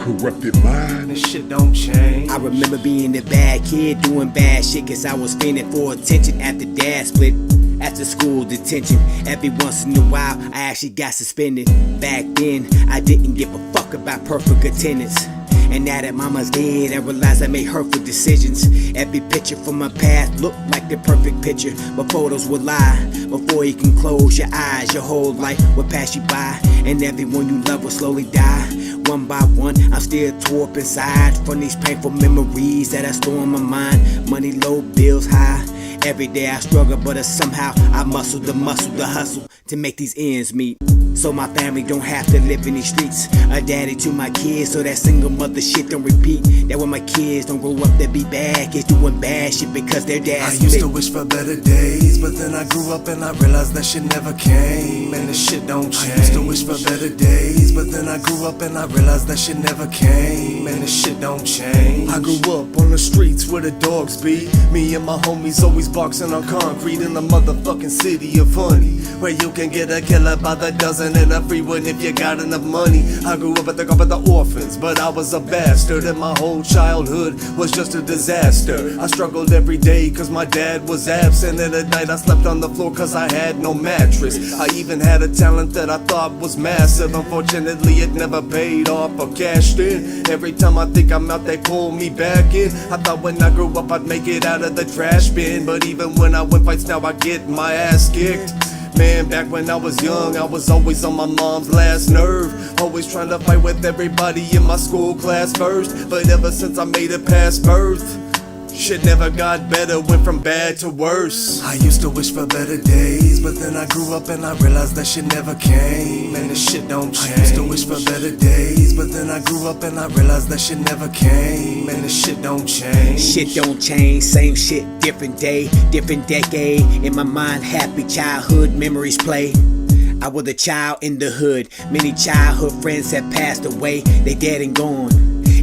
Corrupted mind, this shit don't change. I remember being a bad kid doing bad shit, cause I was fiending for attention after dad split. After school detention, every once in a while I actually got suspended. Back then, I didn't give a fuck about perfect attendance. And now that mama's dead, I realize I made hurtful decisions. Every picture from my past looked like the perfect picture, but photos would lie. Before you can close your eyes, your whole life will pass you by, and everyone you love will slowly die. One by one, I'm still tore up inside from these painful memories that I store in my mind. Money low, bills high. Every day I struggle, but somehow I muscle, the hustle to make these ends meet. So my family don't have to live in these streets. A daddy to my kids, so that single mother shit don't repeat. That when my kids don't grow up, they be bad kids doing bad shit because their dad's I used to wish for better days, but then I grew up and I realized that shit never came. And this shit don't change. I used to wish for better days, but then I grew up and I realized that shit never came. And this shit don't change. I grew up on the streets where the dogs be. Me and my homies always boxing on concrete in the motherfucking city of Honey, where you can get a killer by the dozen and a free one if you got enough money. I grew up at the top of the orphans, but I was a bastard, and my whole childhood was just a disaster. I struggled every day cause my dad was absent, and at night I slept on the floor cause I had no mattress. I even had a talent that I thought was massive. Unfortunately it never paid off or cashed in. Every time I think I'm out, they pull me back in. I thought when I grew up I'd make it out of the trash bin, but even when I win fights now I get my ass kicked. Man, back when I was young, I was always on my mom's last nerve, always trying to fight with everybody in my school class first. But ever since I made it past birth, shit never got better, went from bad to worse. I used to wish for better days, but then I grew up and I realized that shit never came. And this shit don't change. I used to wish for better days, but then I grew up and I realized that shit never came. And this shit don't change. Shit don't change, same shit, different day, different decade. In my mind, happy childhood memories play. I was a child in the hood. Many childhood friends have passed away, they dead and gone.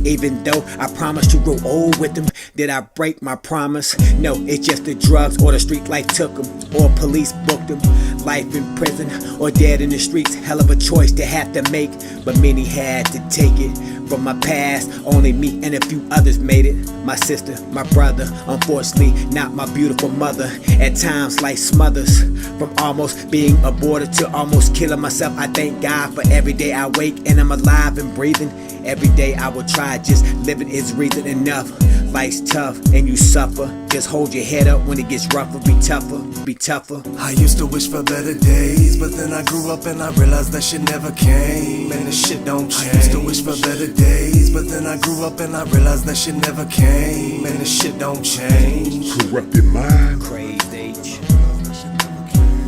Even though I promised to grow old with them, did I break my promise? No, it's just the drugs or the street life took them, or police booked them. Life in prison or dead in the streets, hell of a choice to have to make, but many had to take it. From my past, only me and a few others made it. My sister, my brother, unfortunately not my beautiful mother. At times life smothers, from almost being aborted to almost killing myself. I thank God for every day I wake and I'm alive and breathing. Every day I will try, just living is reason enough. Life's tough and you suffer, just hold your head up when it gets rougher. Be tougher, be tougher. I used to wish for better days, but then I grew up and I realized that shit never came. And this shit don't change. I used to wish for better days, but then I grew up and I realized that shit never came. And this shit don't change. corrupted mind, Crazed H,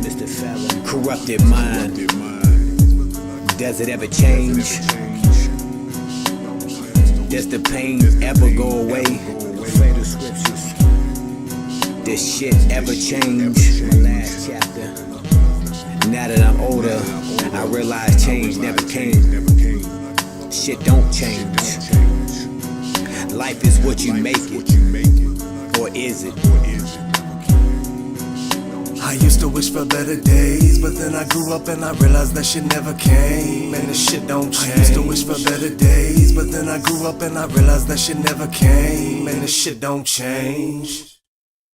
Mr. Felon. Corrupted mind, does it ever change? Does the pain ever go away? Fatal scriptures. Does shit ever change? My last chapter. Now that I'm older, I realize change never came. Shit don't change. Life is what you make it, or is it? I used to wish for better days, but then I grew up and I realized that shit never came. And this shit don't change. I used to wish for better days, but then I grew up and I realized that shit never came. And this shit don't change.